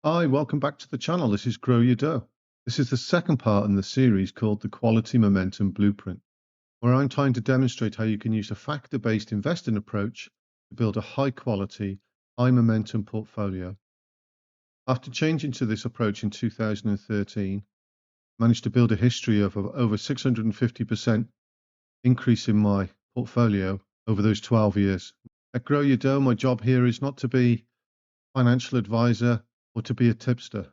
Hi, welcome back to the channel. This is Grow Your Dough. This is the second part in the series called the Quality Momentum Blueprint, where I'm trying to demonstrate how you can use a factor-based investing approach to build a high quality, high momentum portfolio. After changing to this approach in 2013, I managed to build a history of over 650% increase in my portfolio over those 12 years. At Grow Your Dough, my job here is not to be a financial advisor or to be a tipster.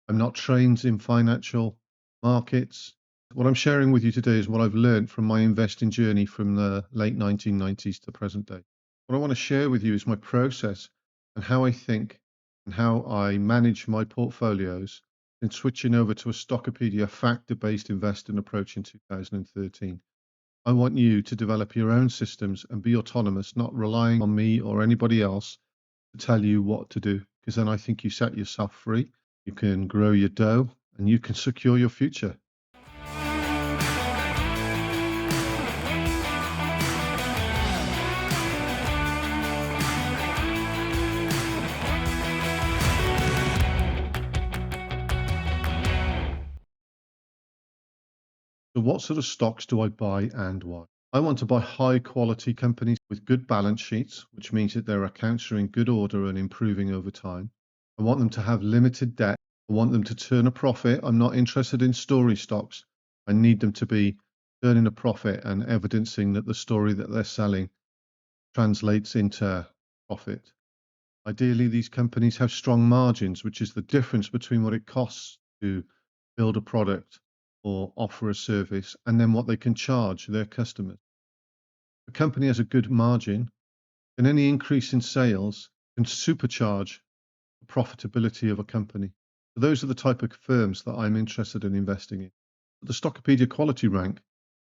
I'm not trained in financial markets. What I'm sharing with you today is what I've learned from my investing journey from the late 1990s to present day. What I want to share with you is my process and how I think and how I manage my portfolios since switching over to a Stockopedia factor-based investing approach in 2013. I want you to develop your own systems and be autonomous, not relying on me or anybody else to tell you what to do, because then I think you set yourself free. You can grow your dough and you can secure your future. So, what sort of stocks do I buy and why? I want to buy high quality companies with good balance sheets, which means that their accounts are in good order and improving over time. I want them to have limited debt. I want them to turn a profit. I'm not interested in story stocks. I need them to be turning a profit and evidencing that the story that they're selling translates into profit. Ideally, these companies have strong margins, which is the difference between what it costs to build a product or offer a service and then what they can charge their customers. If a company has a good margin, then any increase in sales can supercharge the profitability of a company. So those are the type of firms that I'm interested in investing in. The Stockopedia quality rank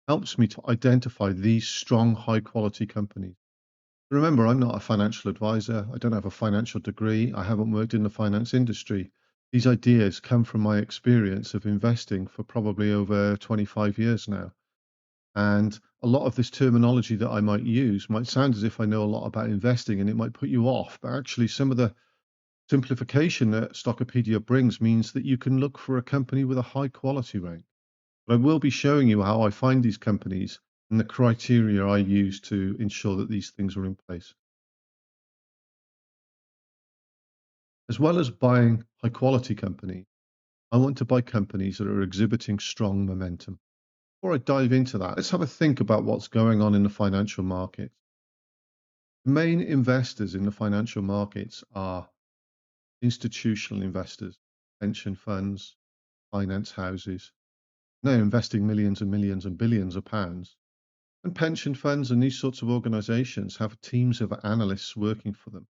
helps me to identify these strong, high quality companies. Remember, I'm not a financial advisor. I don't have a financial degree. I haven't worked in the finance industry. These ideas come from my experience of investing for probably over 25 years now. And a lot of this terminology that I might use might sound as if I know a lot about investing and it might put you off. But actually, some of the simplification that Stockopedia brings means that you can look for a company with a high quality rank. But I will be showing you how I find these companies and the criteria I use to ensure that these things are in place. As well as buying high quality companies, I want to buy companies that are exhibiting strong momentum. Before I dive into that, let's have a think about what's going on in the financial markets. The main investors in the financial markets are institutional investors, pension funds, finance houses. They're investing millions and millions and billions of pounds. And pension funds and these sorts of organizations have teams of analysts working for them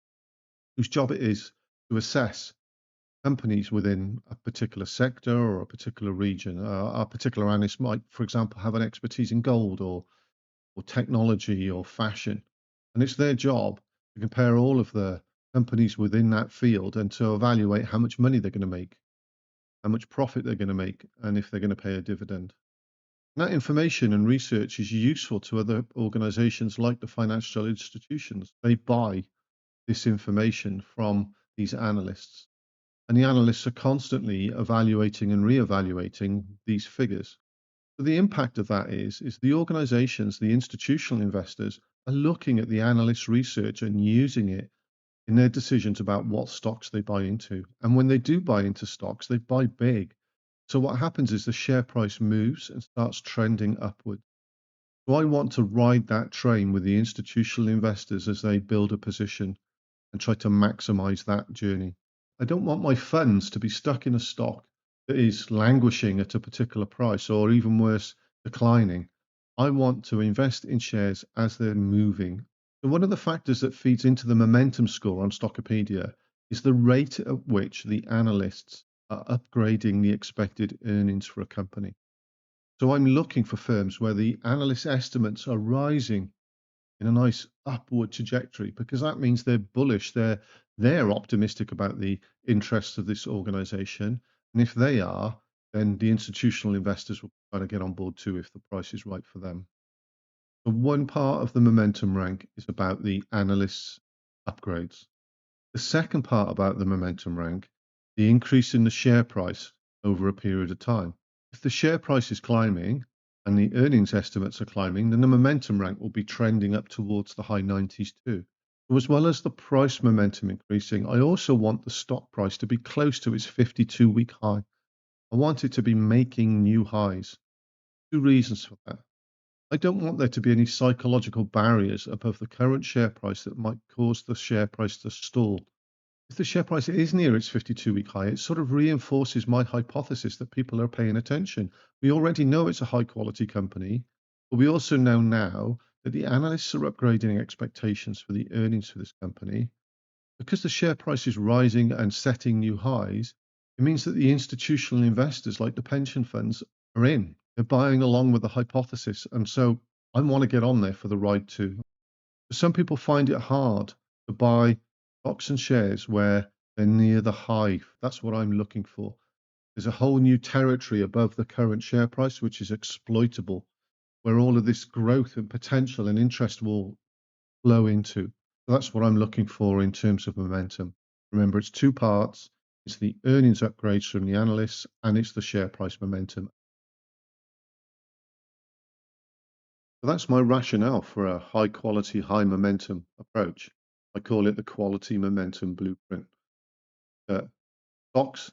whose job it is to assess companies within a particular sector or a particular region. A particular analyst might, for example, have an expertise in gold or technology or fashion. And it's their job to compare all of the companies within that field and to evaluate how much money they're going to make, how much profit they're going to make, and if they're going to pay a dividend. And that information and research is useful to other organizations like the financial institutions. They buy this information from these analysts. And the analysts are constantly evaluating and reevaluating these figures. So the impact of that is the organizations, the institutional investors are looking at the analysts' research and using it in their decisions about what stocks they buy into. And when they do buy into stocks, they buy big. So what happens is the share price moves and starts trending upward. So I want to ride that train with the institutional investors as they build a position and try to maximize that journey. I don't want my funds to be stuck in a stock that is languishing at a particular price or even worse, declining. I want to invest in shares as they're moving. So one of the factors that feeds into the momentum score on Stockopedia is the rate at which the analysts are upgrading the expected earnings for a company. So I'm looking for firms where the analyst estimates are rising in a nice upward trajectory because that means they're bullish. They're optimistic about the interests of this organization. And if they are, then the institutional investors will try to get on board too if the price is right for them. So one part of the momentum rank is about the analysts' upgrades. The second part about the momentum rank the increase in the share price over a period of time. If the share price is climbing and the earnings estimates are climbing, then the momentum rank will be trending up towards the high 90s too. So as well as the price momentum increasing, I also want the stock price to be close to its 52-week high. I want it to be making new highs. Two reasons for that. I don't want there to be any psychological barriers above the current share price that might cause the share price to stall. If the share price is near its 52-week high, it sort of reinforces my hypothesis that people are paying attention. We already know it's a high quality company, but we also know now that the analysts are upgrading expectations for the earnings for this company. Because the share price is rising and setting new highs, it means that the institutional investors, like the pension funds, are in. They're buying along with the hypothesis. And so I want to get on there for the ride too. Some people find it hard to buy stocks and shares where they're near the high. That's what I'm looking for. There's a whole new territory above the current share price, which is exploitable, where all of this growth and potential and interest will flow into. So that's what I'm looking for in terms of momentum. Remember, it's two parts. It's the earnings upgrades from the analysts, and it's the share price momentum. So that's my rationale for a high quality, high momentum approach. I call it the quality momentum blueprint. Uh, Stocks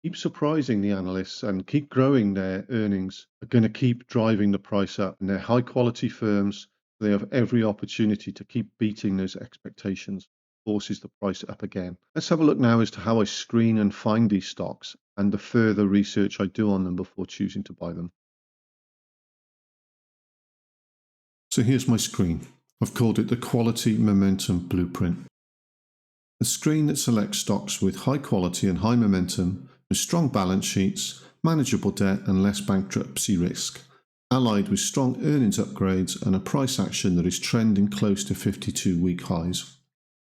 keep surprising the analysts and keep growing their earnings, are going to keep driving the price up. And they're high quality firms. They have every opportunity to keep beating those expectations, forces the price up again. Let's have a look now as to how I screen and find these stocks and the further research I do on them before choosing to buy them. So here's my screen. I've called it the Quality Momentum Blueprint. A screen that selects stocks with high quality and high momentum, with strong balance sheets, manageable debt and less bankruptcy risk, allied with strong earnings upgrades and a price action that is trending close to 52-week highs.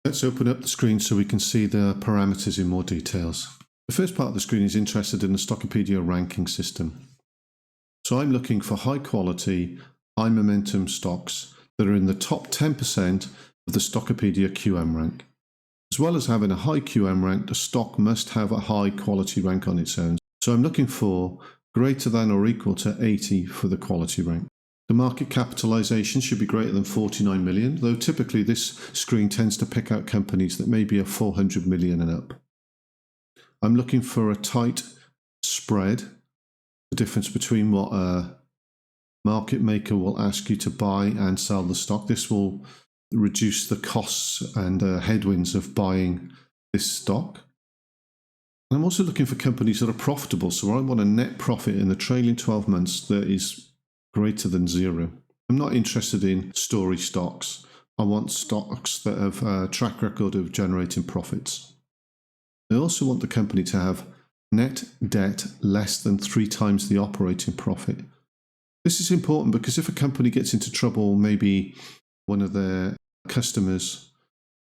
Let's open up the screen so we can see the parameters in more details. The first part of the screen is interested in the Stockopedia ranking system. So I'm looking for high quality, high momentum stocks that are in the top 10% of the Stockopedia QM rank. As well as having a high QM rank, the stock must have a high quality rank on its own. So I'm looking for greater than or equal to 80 for the quality rank. The market capitalization should be greater than 49 million, though typically this screen tends to pick out companies that maybe are 400 million and up. I'm looking for a tight spread, the difference between what a market maker will ask you to buy and sell the stock. This will reduce the costs and headwinds of buying this stock. And I'm also looking for companies that are profitable. So I want a net profit in the trailing 12 months that is greater than zero. I'm not interested in story stocks. I want stocks that have a track record of generating profits. I also want the company to have net debt less than 3 times the operating profit. This is important because if a company gets into trouble, maybe one of their customers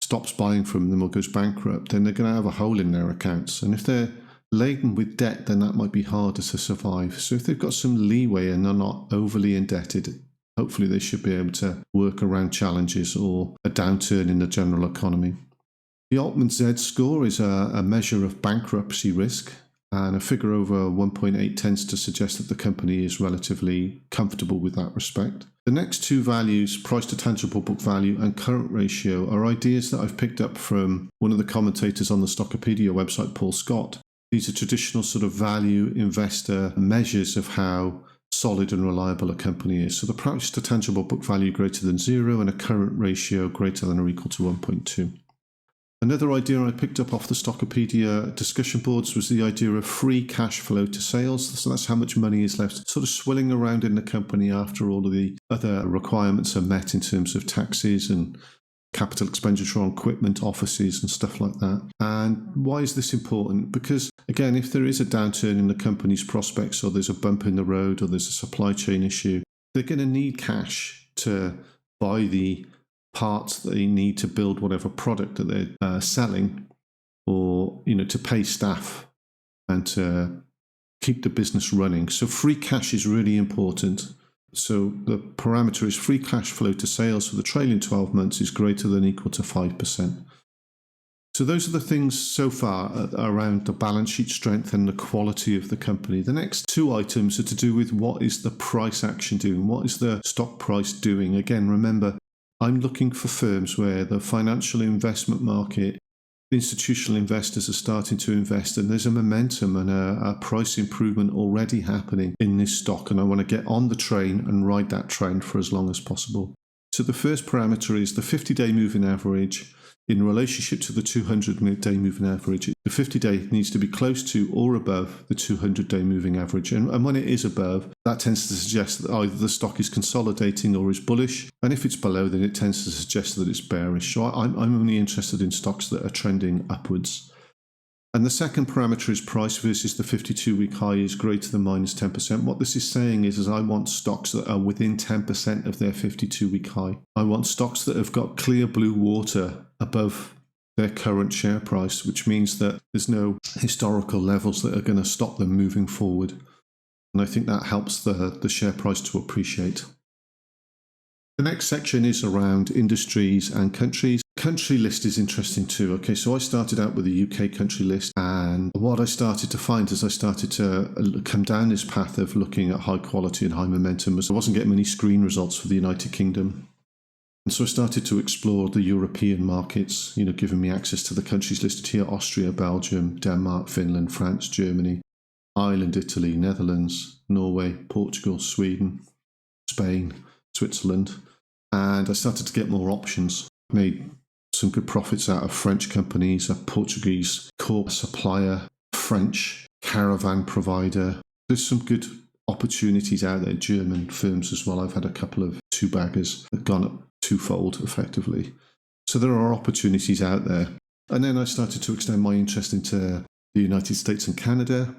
stops buying from them or goes bankrupt, then they're going to have a hole in their accounts. And if they're laden with debt, then that might be harder to survive. So if they've got some leeway and they're not overly indebted, hopefully they should be able to work around challenges or a downturn in the general economy. The Altman Z score is a measure of bankruptcy risk, and a figure over 1.8 tends to suggest that the company is relatively comfortable with that respect. The next two values, price to tangible book value and current ratio, are ideas that I've picked up from one of the commentators on the Stockopedia website, Paul Scott. These are traditional sort of value investor measures of how solid and reliable a company is. So the price to tangible book value greater than 0 and a current ratio greater than or equal to 1.2. Another idea I picked up off the Stockopedia discussion boards was the idea of free cash flow to sales. So that's how much money is left sort of swilling around in the company after all of the other requirements are met in terms of taxes and capital expenditure on equipment, offices and stuff like that. And why is this important? Because again, if there is a downturn in the company's prospects or there's a bump in the road or there's a supply chain issue, they're going to need cash to buy the parts that they need to build whatever product that they're selling, or to pay staff and to keep the business running. So free cash is really important. So the parameter is free cash flow to sales for the trailing 12 months is greater than or equal to 5%. So those are the things so far around the balance sheet strength and the quality of the company. The next two items are to do with what is the price action doing? What is the stock price doing? Again, remember, I'm looking for firms where the financial investment market, institutional investors are starting to invest, and there's a momentum and a price improvement already happening in this stock. And I want to get on the train and ride that train for as long as possible. So the first parameter is the 50-day moving average in relationship to the 200-day moving average. The 50-day needs to be close to or above the 200-day moving average. And when it is above, that tends to suggest that either the stock is consolidating or is bullish. And if it's below, then it tends to suggest that it's bearish. So I'm only interested in stocks that are trending upwards. And the second parameter is price versus the 52-week high is greater than minus 10%. What this is saying is I want stocks that are within 10% of their 52-week high. I want stocks that have got clear blue water above their current share price, which means that there's no historical levels that are going to stop them moving forward. And I think that helps the share price to appreciate. The next section is around industries and countries. Country list is interesting too. Okay, so I started out with a UK country list, and what I started to find as I started to come down this path of looking at high quality and high momentum was I wasn't getting many screen results for the United Kingdom. And so I started to explore the European markets, giving me access to the countries listed here: Austria, Belgium, Denmark, Finland, France, Germany, Ireland, Italy, Netherlands, Norway, Portugal, Sweden, Spain, Switzerland. And I started to get more options. Made some good profits out of French companies, a Portuguese corp supplier, French caravan provider. There's some good opportunities out there, German firms as well. I've had a couple of two-baggers that have gone up twofold effectively. So there are opportunities out there. And then I started to extend my interest into the United States and Canada,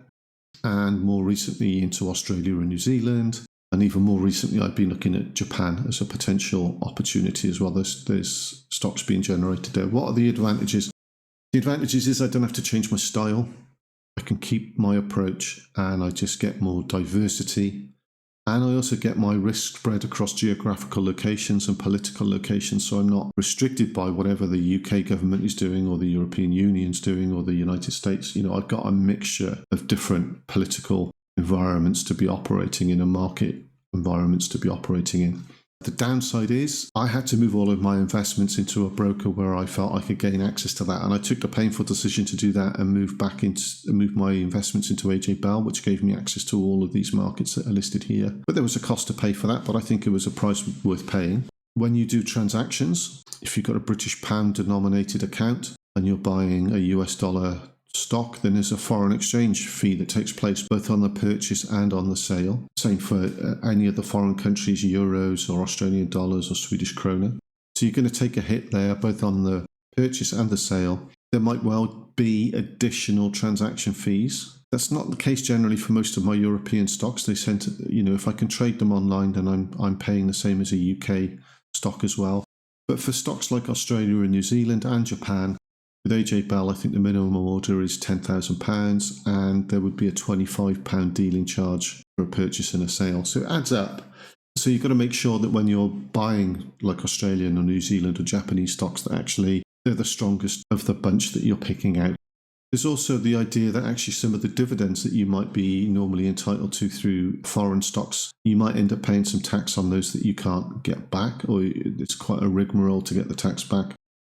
and more recently into Australia and New Zealand. And even more recently, I've been looking at Japan as a potential opportunity as well. There's stocks being generated there. What are the advantages? The advantages is I don't have to change my style. I can keep my approach, and I just get more diversity. And I also get my risk spread across geographical locations and political locations. So I'm not restricted by whatever the UK government is doing or the European Union's doing or the United States. I've got a mixture of different political environments to be operating in, and market environments to be operating in. The downside is I had to move all of my investments into a broker where I felt I could gain access to that, and I took the painful decision to do that and move my investments into AJ Bell, which gave me access to all of these markets that are listed here. But there was a cost to pay for that, but I think it was a price worth paying. When you do transactions, if you've got a British pound denominated account and you're buying a US dollar stock, then there's a foreign exchange fee that takes place both on the purchase and on the sale. Same for any of the foreign countries, euros or Australian dollars or Swedish krona. So you're going to take a hit there both on the purchase and the sale. There might well be additional transaction fees. That's not the case generally for most of my European stocks. They tend to, if I can trade them online, then I'm paying the same as a UK stock as well. But for stocks like Australia and New Zealand and Japan, with AJ Bell, I think the minimum order is £10,000, and there would be a £25 dealing charge for a purchase and a sale. So it adds up. So you've got to make sure that when you're buying like Australian or New Zealand or Japanese stocks, that actually they're the strongest of the bunch that you're picking out. There's also the idea that actually some of the dividends that you might be normally entitled to through foreign stocks, you might end up paying some tax on those that you can't get back, or it's quite a rigmarole to get the tax back.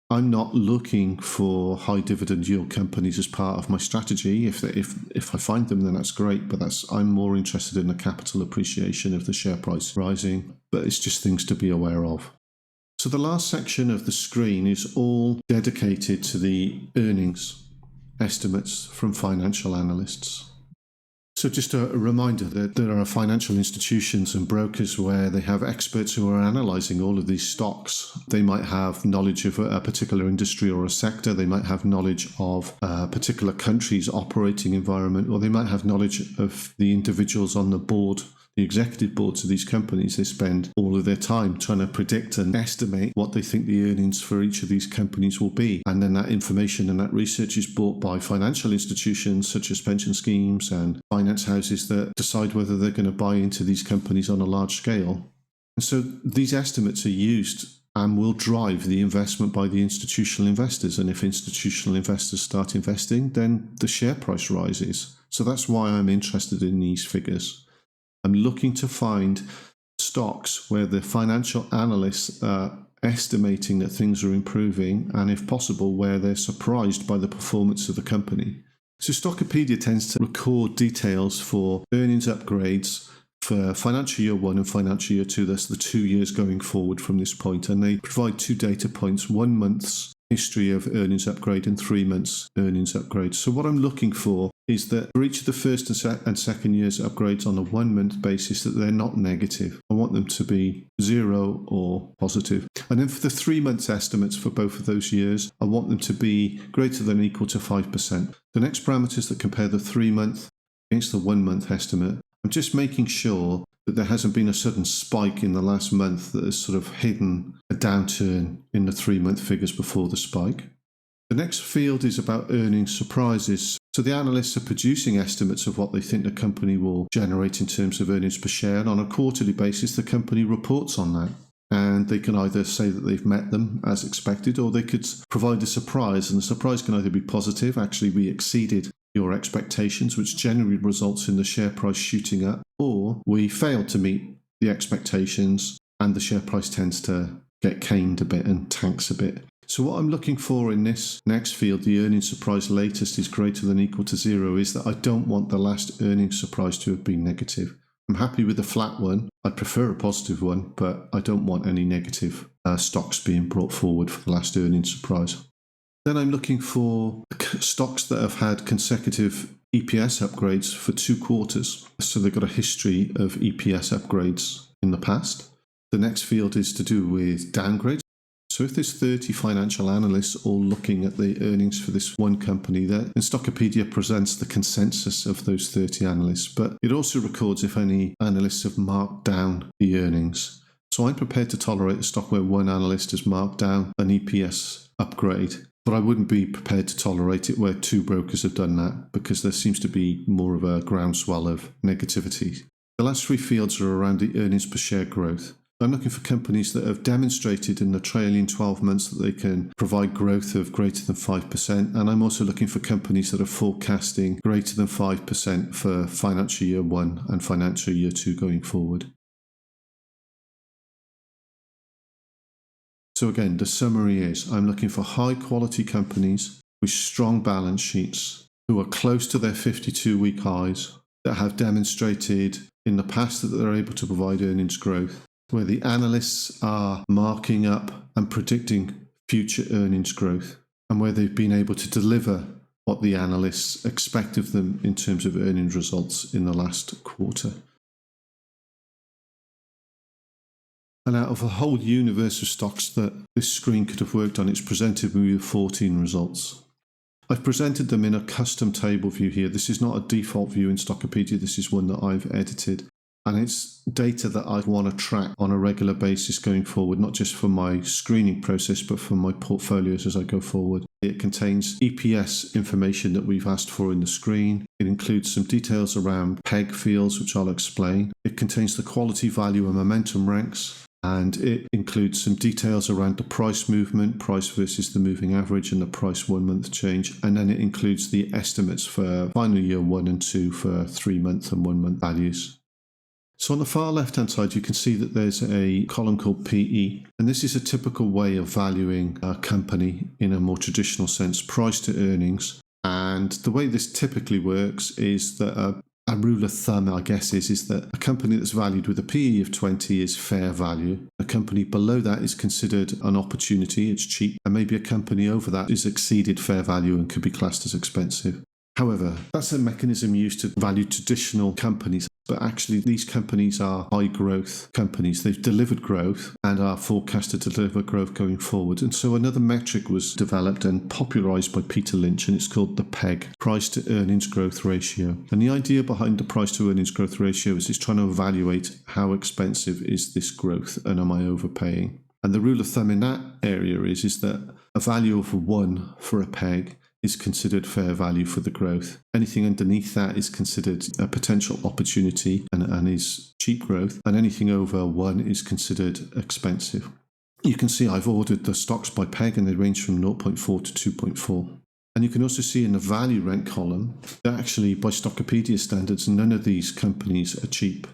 I'm not looking for high dividend yield companies as part of my strategy. If I find them, then that's great. But I'm more interested in the capital appreciation of the share price rising. But it's just things to be aware of. So the last section of the screen is all dedicated to the earnings estimates from financial analysts. So just a reminder that there are financial institutions and brokers where they have experts who are analysing all of these stocks. They might have knowledge of a particular industry or a sector. They might have knowledge of a particular country's operating environment, or they might have knowledge of the individuals on the board, the executive boards of these companies. They spend all of their time trying to predict and estimate what they think the earnings for each of these companies will be. And then that information and that research is bought by financial institutions such as pension schemes and finance houses that decide whether they're going to buy into these companies on a large scale. And so these estimates are used and will drive the investment by the institutional investors. And if institutional investors start investing, then the share price rises. So that's why I'm interested in these figures. I'm looking to find stocks where the financial analysts are estimating that things are improving, and if possible, where they're surprised by the performance of the company. So Stockopedia tends to record details for earnings upgrades for financial year 1 and financial year 2. That's the 2 years going forward from this point. And they provide 2 data points, 1 month's history of earnings upgrade and 3 months earnings upgrade. So what I'm looking for is that for each of the first and second year's upgrades on a 1 month basis, that they're not negative. I want them to be 0 or positive. And then for the 3 months estimates for both of those years, I want them to be greater than or equal to 5%. The next parameters that compare the 3 month against the 1 month estimate, I'm just making sure that there hasn't been a sudden spike in the last month that has sort of hidden a downturn in the 3 month figures before the spike. The next field is about earnings surprises. So the analysts are producing estimates of what they think the company will generate in terms of earnings per share. And on a quarterly basis, the company reports on that. And they can either say that they've met them as expected, or they could provide a surprise. And the surprise can either be positive, actually we exceeded your expectations, which generally results in the share price shooting up, or we failed to meet the expectations and the share price tends to get caned a bit and tanks a bit. So what I'm looking for in this next field, the earnings surprise latest is greater than or equal to 0, is that I don't want the last earnings surprise to have been negative. I'm happy with a flat one. I'd prefer a positive one, but I don't want any negative stocks being brought forward for the last earnings surprise. Then I'm looking for stocks that have had consecutive EPS upgrades for 2 quarters. So they've got a history of EPS upgrades in the past. The next field is to do with downgrades. So if there's 30 financial analysts all looking at the earnings for this one company, then Stockopedia presents the consensus of those 30 analysts, but it also records if any analysts have marked down the earnings. So I'm prepared to tolerate a stock where one analyst has marked down an EPS upgrade, but I wouldn't be prepared to tolerate it where 2 brokers have done that, because there seems to be more of a groundswell of negativity. The last 3 fields are around the earnings per share growth. I'm looking for companies that have demonstrated in the trailing 12 months that they can provide growth of greater than 5%. And I'm also looking for companies that are forecasting greater than 5% for financial year 1 and financial year 2 going forward. So again, the summary is I'm looking for high quality companies with strong balance sheets who are close to their 52-week highs, that have demonstrated in the past that they're able to provide earnings growth, where the analysts are marking up and predicting future earnings growth, and where they've been able to deliver what the analysts expect of them in terms of earnings results in the last quarter. And out of a whole universe of stocks that this screen could have worked on, it's presented me with 14 results. I've presented them in a custom table view here. This is not a default view in Stockopedia. This is one that I've edited. And it's data that I want to track on a regular basis going forward, not just for my screening process, but for my portfolios as I go forward. It contains EPS information that we've asked for in the screen. It includes some details around PEG fields, which I'll explain. It contains the quality, value, and momentum ranks. And it includes some details around the price movement, price versus the moving average, and the price 1 month change. And then it includes the estimates for final year 1 and 2 for 3 month and 1 month values. So on the far left-hand side, you can see that there's a column called PE, and this is a typical way of valuing a company in a more traditional sense, price to earnings. And the way this typically works is that a rule of thumb, I guess, is that a company that's valued with a PE of 20 is fair value. A company below that is considered an opportunity, it's cheap, and maybe a company over that is exceeded fair value and could be classed as expensive. However, that's a mechanism used to value traditional companies, but actually these companies are high growth companies. They've delivered growth and are forecasted to deliver growth going forward. And so another metric was developed and popularized by Peter Lynch, and it's called the PEG, price to earnings growth ratio. And the idea behind the price to earnings growth ratio is it's trying to evaluate how expensive is this growth and am I overpaying? And the rule of thumb in that area is that a value of 1 for a PEG is considered fair value for the growth. Anything underneath that is considered a potential opportunity and is cheap growth, and anything over 1 is considered expensive. you can see I've ordered the stocks by peg and they range from 0.4 to 2.4. And you can also see in the value rank column that actually by Stockopedia standards, none of these companies are cheap.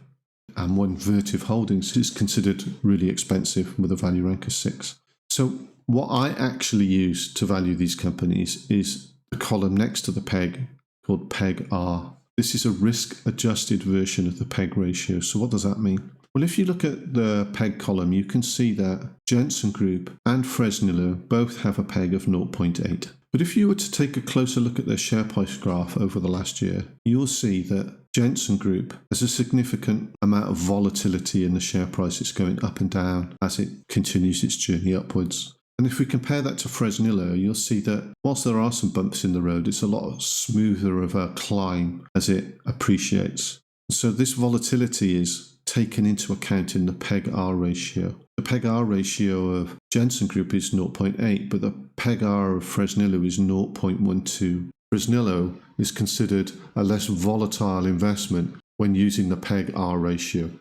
And one Vertiv Holdings is considered really expensive with a value rank of 6. So what I actually use to value these companies is the column next to the peg called PEG R. This is a risk-adjusted version of the PEG ratio. So what does that mean? Well, if you look at the PEG column, you can see that Jensen Group and Fresnillo both have a PEG of 0.8. But if you were to take a closer look at their share price graph over the last year, you'll see that Jensen Group has a significant amount of volatility in the share price. It's going up and down as it continues its journey upwards. And if we compare that to Fresnillo, you'll see that whilst there are some bumps in the road, it's a lot smoother of a climb as it appreciates. So this volatility is taken into account in the PEG-R ratio. The PEG-R ratio of Jensen Group is 0.8, but the PEG-R of Fresnillo is 0.12. Fresnillo is considered a less volatile investment when using the PEG-R ratio.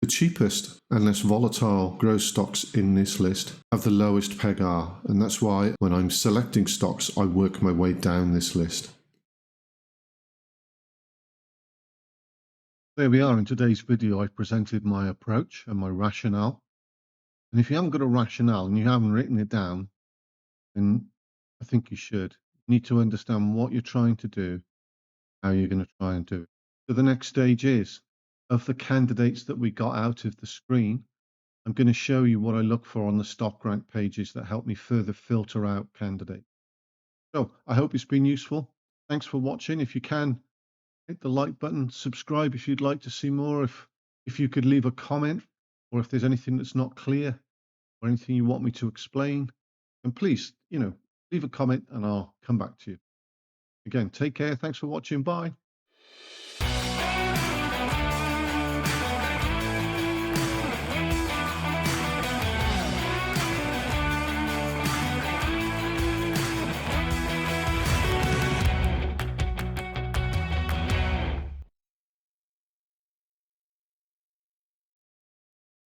The cheapest and less volatile growth stocks in this list have the lowest PEG-R, and that's why when I'm selecting stocks, I work my way down this list. There we are. In today's video, I've presented my approach and my rationale. And if you haven't got a rationale and you haven't written it down, then I think you should. You need to understand what you're trying to do, how you're going to try and do it. So the next stage is, of the candidates that we got out of the screen, I'm going to show you what I look for on the stock rank pages that help me further filter out candidates. So I hope it's been useful. Thanks for watching. If you can, hit the like button, subscribe if you'd like to see more. If you could leave a comment, or if there's anything that's not clear or anything you want me to explain, then please, leave a comment and I'll come back to you. Again, take care. Thanks for watching. Bye.